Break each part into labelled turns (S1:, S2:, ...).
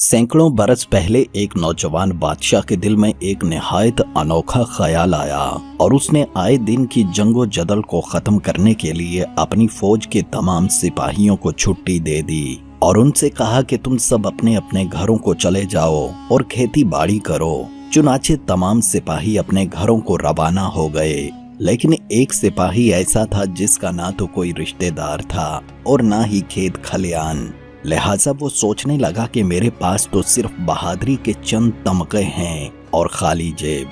S1: सैकड़ों बरस पहले एक नौजवान बादशाह के दिल में एक निहायत अनोखा ख्याल आया और उसने आए दिन की जंगो जदल को खत्म करने के लिए अपनी फौज के तमाम सिपाहियों को छुट्टी दे दी और उनसे कहा कि तुम सब अपने अपने घरों को चले जाओ और खेती बाड़ी करो। चुनाचे तमाम सिपाही अपने घरों को रवाना हो गए, लेकिन एक सिपाही ऐसा था जिसका ना तो कोई रिश्तेदार था और ना ही खेत खलियान। लिहाजा वो सोचने लगा कि मेरे पास तो सिर्फ बहादुरी के चंद तमगे हैं और खाली जेब।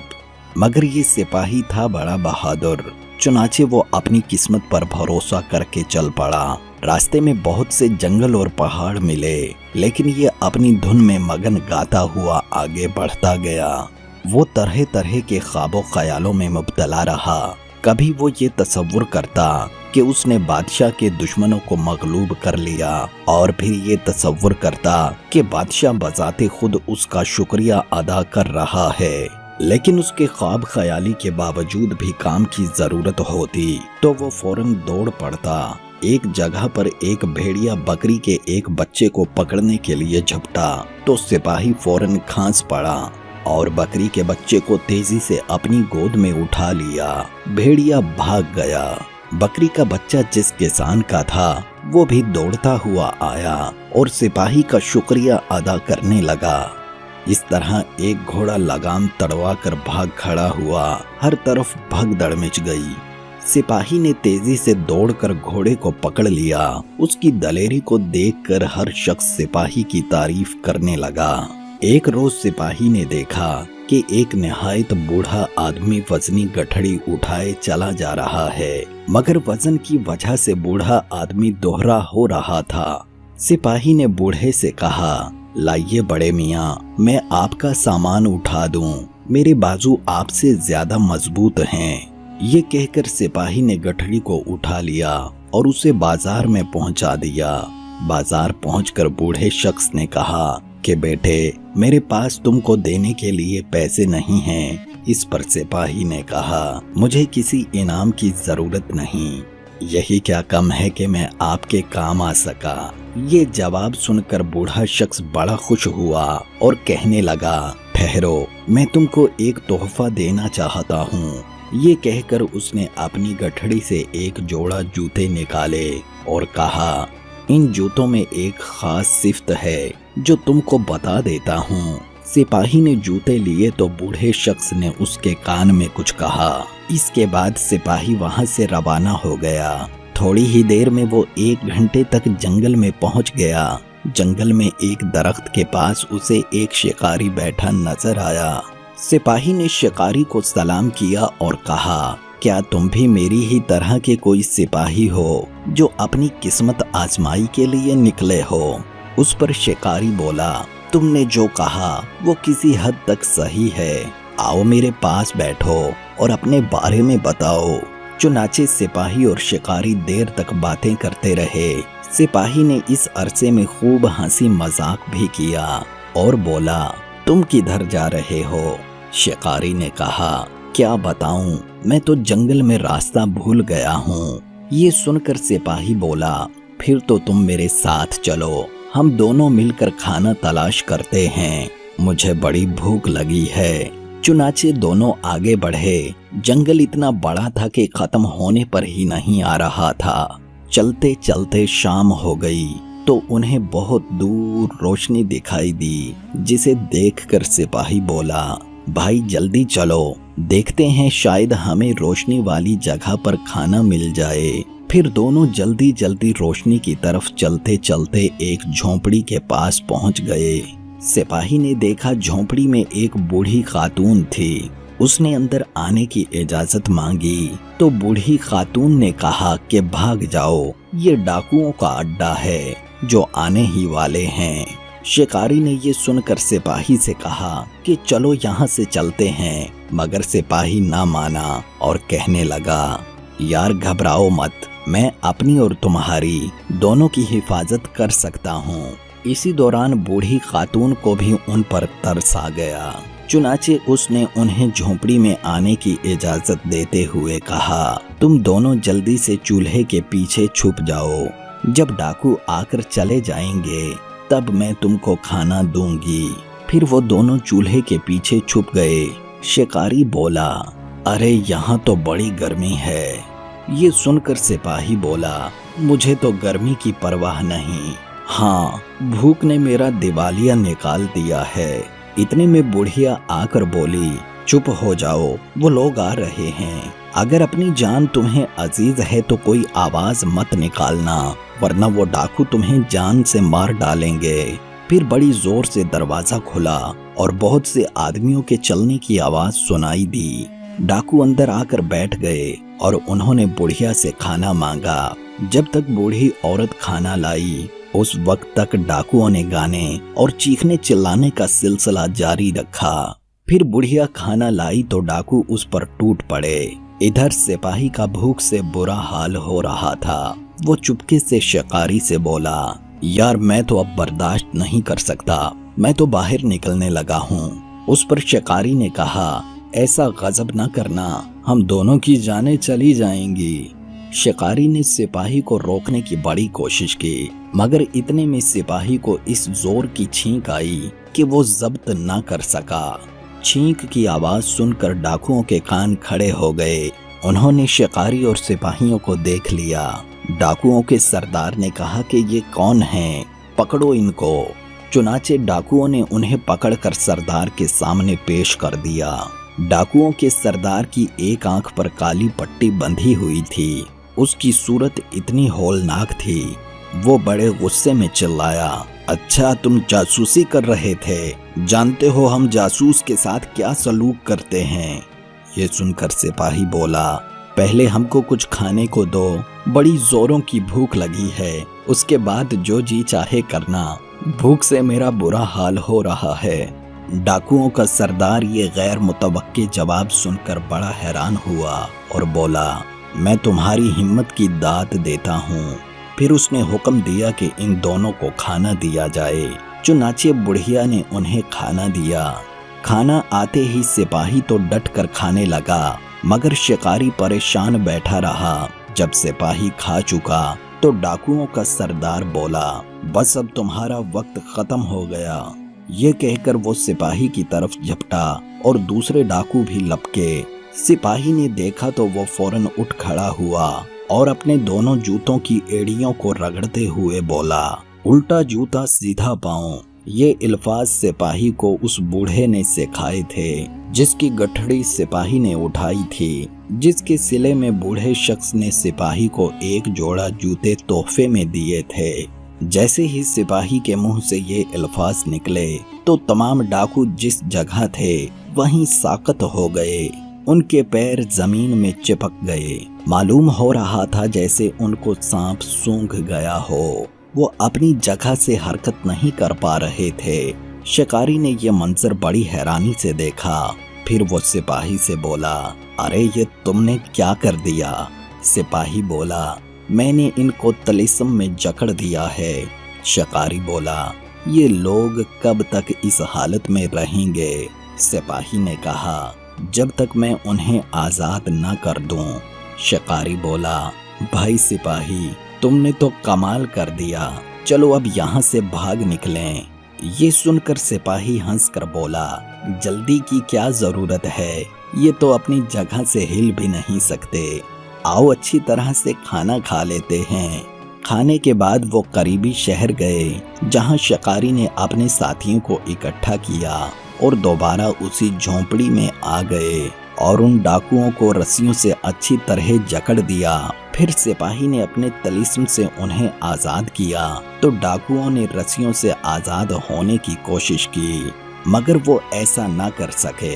S1: मगर ये सिपाही था बड़ा बहादुर। चुनाचे वो अपनी किस्मत पर भरोसा करके चल पड़ा। रास्ते में बहुत से जंगल और पहाड़ मिले, लेकिन ये अपनी धुन में मगन गाता हुआ आगे बढ़ता गया। वो तरह तरह के ख्वाबों ख्यालों में मुब्तला रहा। कभी वो ये तसव्वुर करता कि उसने बादशाह के दुश्मनों को मगलूब कर लिया और फिर ये तसव्वुर करता कि बादशाह बजाते खुद उसका शुक्रिया अदा कर रहा है। लेकिन उसके ख्वाब ख्याली के बावजूद भी काम की जरूरत होती तो वो फौरन दौड़ पड़ता। एक जगह पर एक भेड़िया बकरी के एक बच्चे को पकड़ने के लिए झपटा तो सिपाही फौरन खांस पड़ा और बकरी के बच्चे को तेजी से अपनी गोद में उठा लिया। भेड़िया भाग गया। बकरी का बच्चा जिस किसान का था वो भी दौड़ता हुआ आया और सिपाही का शुक्रिया अदा करने लगा। इस तरह एक घोड़ा लगाम तड़वा कर भाग खड़ा हुआ। हर तरफ भगदड़ मच गई। सिपाही ने तेजी से दौड़कर घोड़े को पकड़ लिया। उसकी दलेरी को देखकर हर शख्स सिपाही की तारीफ करने लगा। एक रोज सिपाही ने देखा कि एक निहायत बूढ़ा आदमी वजनी गठड़ी उठाए चला जा रहा है, मगर वजन की वजह से बूढ़ा आदमी दोहरा हो रहा था। सिपाही ने बूढ़े से कहा, लाइए बड़े मियाँ, मैं आपका सामान उठा दूं, मेरे बाजू आपसे ज्यादा मजबूत हैं। ये कहकर सिपाही ने गठड़ी को उठा लिया और उसे बाजार में पहुंचा दिया। बाजार पहुंचकर बूढ़े शख्स ने कहा कि बेटे, मेरे पास तुमको देने के लिए पैसे नहीं हैं। इस पर सिपाही ने कहा, मुझे किसी इनाम की जरूरत नहीं, यही क्या कम है कि मैं आपके काम आ सका। ये जवाब सुनकर बूढ़ा शख्स बड़ा खुश हुआ और कहने लगा, ठहरो, मैं तुमको एक तोहफा देना चाहता हूँ। ये कहकर उसने अपनी गठड़ी से एक जोड़ा जूते निकाले और कहा, इन जूतों में एक खास सिफ्त है जो तुमको बता देता हूँ। सिपाही ने जूते लिए तो बूढ़े शख्स ने उसके कान में कुछ कहा। इसके बाद सिपाही वहां से रवाना हो गया। थोड़ी ही देर में वो 1 घंटे तक जंगल में पहुंच गया। जंगल में एक दरख्त के पास उसे एक शिकारी बैठा नजर आया। सिपाही ने शिकारी को सलाम किया और कहा, क्या तुम भी मेरी ही तरह के कोई सिपाही हो जो अपनी किस्मत आजमाई के लिए निकले हो? उस पर शिकारी बोला, तुमने जो कहा वो किसी हद तक सही है। आओ मेरे पास बैठो और अपने बारे में बताओ। चुनाचे सिपाही और शिकारी देर तक बातें करते रहे। सिपाही ने इस अरसे में खूब हंसी मजाक भी किया और बोला, तुम किधर जा रहे हो? शिकारी ने कहा, क्या बताऊं, मैं तो जंगल में रास्ता भूल गया हूँ। ये सुनकर सिपाही बोला, फिर तो तुम मेरे साथ चलो, हम दोनों मिलकर खाना तलाश करते हैं, मुझे बड़ी भूख लगी है। चुनाचे दोनों आगे बढ़े। जंगल इतना बड़ा था कि खत्म होने पर ही नहीं आ रहा था। चलते चलते शाम हो गई तो उन्हें बहुत दूर रोशनी दिखाई दी, जिसे देखकर सिपाही बोला, भाई जल्दी चलो, देखते हैं शायद हमें रोशनी वाली जगह पर खाना मिल जाए। फिर दोनों जल्दी जल्दी रोशनी की तरफ चलते चलते एक झोंपड़ी के पास पहुंच गए। सिपाही ने देखा झोंपड़ी में एक बूढ़ी खातून थी। उसने अंदर आने की इजाजत मांगी तो बूढ़ी खातून ने कहा कि भाग जाओ, ये डाकुओं का अड्डा है जो आने ही वाले हैं। शिकारी ने ये सुनकर सिपाही से कहा कि चलो यहाँ से चलते हैं, मगर सिपाही ना माना और कहने लगा, यार घबराओ मत, मैं अपनी और तुम्हारी दोनों की हिफाजत कर सकता हूँ। इसी दौरान बूढ़ी खातून को भी उन पर तरस आ गया। चुनाचे उसने उन्हें झोंपड़ी में आने की इजाजत देते हुए कहा, तुम दोनों जल्दी से चूल्हे के पीछे छुप जाओ। जब डाकू आकर चले जाएंगे तब मैं तुमको खाना दूंगी। फिर वो दोनों चूल्हे के पीछे छुप गए। शिकारी बोला, अरे यहाँ तो बड़ी गर्मी है। ये सुनकर सिपाही बोला, मुझे तो गर्मी की परवाह नहीं, हाँ भूख ने मेरा दिवालिया निकाल दिया है। इतने में बुढ़िया आकर बोली, चुप हो जाओ, वो लोग आ रहे हैं। अगर अपनी जान तुम्हें अजीज है तो कोई आवाज मत निकालना, वरना वो डाकू तुम्हें जान से मार डालेंगे। फिर बड़ी जोर से दरवाजा खुला और बहुत से आदमियों के चलने की आवाज सुनाई दी। डाकू अंदर आकर बैठ गए और उन्होंने बुढ़िया से खाना मांगा। जब तक बूढ़ी औरत खाना लाई उस वक्त तक डाकुओं ने गाने और चीखने चिल्लाने का सिलसिला जारी रखा। फिर बुढ़िया खाना लाई तो डाकू उस पर टूट पड़े। इधर सिपाही का भूख से बुरा हाल हो रहा था। वो चुपके से शिकारी से बोला, यार मैं तो अब बर्दाश्त नहीं कर सकता, मैं तो बाहर निकलने लगा हूँ। उस पर शिकारी ने कहा, ऐसा गजब न करना, हम दोनों की जानें चली जाएंगी। शिकारी ने सिपाही को रोकने की बड़ी कोशिश की, मगर इतने में सिपाही को इस जोर की छींक आई कि वो जब्त न कर सका। छींक की आवाज सुनकर डाकुओं के कान खड़े हो गए। उन्होंने शिकारी और सिपाहियों को देख लिया। डाकुओं के सरदार ने कहा कि ये कौन हैं, पकड़ो इनको। चुनाचे डाकुओं ने उन्हें पकड़कर सरदार के सामने पेश कर दिया। डाकुओं के सरदार की एक आंख पर काली पट्टी बंधी हुई थी। उसकी सूरत इतनी होलनाक थी। वो बड़े गुस्से में चिल्लाया, अच्छा तुम जासूसी कर रहे थे, जानते हो हम जासूस के साथ क्या सलूक करते हैं। ये सुनकर सिपाही बोला, पहले हमको कुछ खाने को दो, बड़ी जोरों की भूख लगी है, उसके बाद जो जी चाहे करना, भूख से मेरा बुरा हाल हो रहा है। डाकुओं का सरदार ये गैर मुतवक्के जवाब सुनकर बड़ा हैरान हुआ और बोला, मैं तुम्हारी हिम्मत की दाद देता हूँ। फिर उसने हुक्म दिया कि इन दोनों को खाना दिया जाए। चुनाचे बुढ़िया ने उन्हें खाना दिया। खाना आते ही सिपाही तो डट कर खाने लगा, मगर शिकारी परेशान बैठा रहा। जब सिपाही खा चुका तो डाकुओं का सरदार बोला, बस अब तुम्हारा वक्त खत्म हो गया। ये कहकर वो सिपाही की तरफ झपटा और दूसरे डाकू भी लपके। सिपाही ने देखा तो वो फौरन उठ खड़ा हुआ और अपने दोनों जूतों की एड़ियों को रगड़ते हुए बोला, उल्टा जूता सीधा पाँव। ये अल्फाज सिपाही को उस बूढ़े ने सिखाए थे, जिसकी गठड़ी सिपाही ने उठाई थी, जिसके सिले में बूढ़े शख्स ने सिपाही को एक जोड़ा जूते तोहफे में दिए थे। जैसे ही सिपाही के मुंह से ये अल्फाज निकले तो तमाम डाकू जिस जगह थे वहीं साकत हो गए। उनके पैर जमीन में चिपक गए। मालूम हो रहा था जैसे उनको सांप सूंघ गया हो। वो अपनी जगह से हरकत नहीं कर पा रहे थे। शिकारी ने ये मंजर बड़ी हैरानी से देखा। फिर वो सिपाही से बोला, अरे ये तुमने क्या कर दिया। सिपाही बोला, मैंने इनको तलिस्म में जकड़ दिया है। शिकारी बोला, ये लोग कब तक इस हालत में रहेंगे। सिपाही ने कहा, जब तक मैं उन्हें आजाद न कर दूं। शिकारी बोला, भाई सिपाही तुमने तो कमाल कर दिया, चलो अब यहाँ से भाग निकलें। ये सुनकर सिपाही हंसकर बोला, जल्दी की क्या जरूरत है, ये तो अपनी जगह से हिल भी नहीं सकते। आओ अच्छी तरह से खाना खा लेते हैं। खाने के बाद वो करीबी शहर गए, जहाँ शिकारी ने अपने साथियों को इकट्ठा किया और दोबारा उसी झोंपड़ी में आ गए और उन डाकुओं को रस्सियों से अच्छी तरह जकड़ दिया। फिर सिपाही ने अपने तलिस्म से उन्हें आजाद किया तो डाकुओं ने रस्सियों से आजाद होने की कोशिश की, मगर वो ऐसा न कर सके।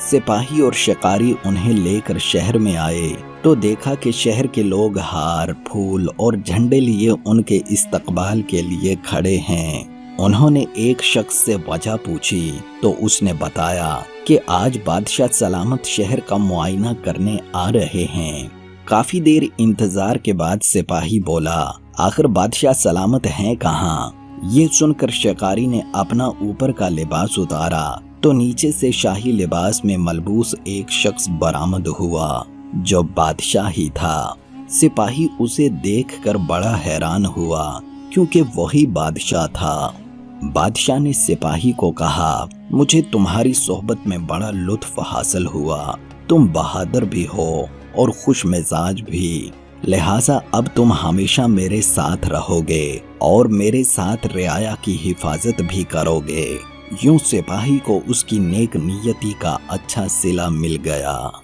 S1: सिपाही और शिकारी उन्हें लेकर शहर में आए तो देखा कि शहर के लोग हार, फूल और झंडे लिए उनके इस्तकबाल के लिए खड़े हैं। उन्होंने एक शख्स से वजह पूछी तो उसने बताया कि आज बादशाह सलामत शहर का मुआयना करने आ रहे हैं। काफी देर इंतजार के बाद सिपाही बोला, आखिर बादशाह सलामत हैं कहाँ। ये सुनकर शिकारी ने अपना ऊपर का लिबास उतारा तो नीचे से शाही लिबास में मलबूस एक शख्स बरामद हुआ जो बादशाह ही था। सिपाही उसे देखकर बड़ा हैरान हुआ क्योंकि वही बादशाह था। बादशाह ने सिपाही को कहा, मुझे तुम्हारी सोहबत में बड़ा लुत्फ हासिल हुआ। तुम बहादुर भी हो और खुश मिजाज भी, लिहाजा अब तुम हमेशा मेरे साथ रहोगे और मेरे साथ रियाया की हिफाजत भी करोगे। यूं सिपाही को उसकी नेक नियति का अच्छा सिला मिल गया।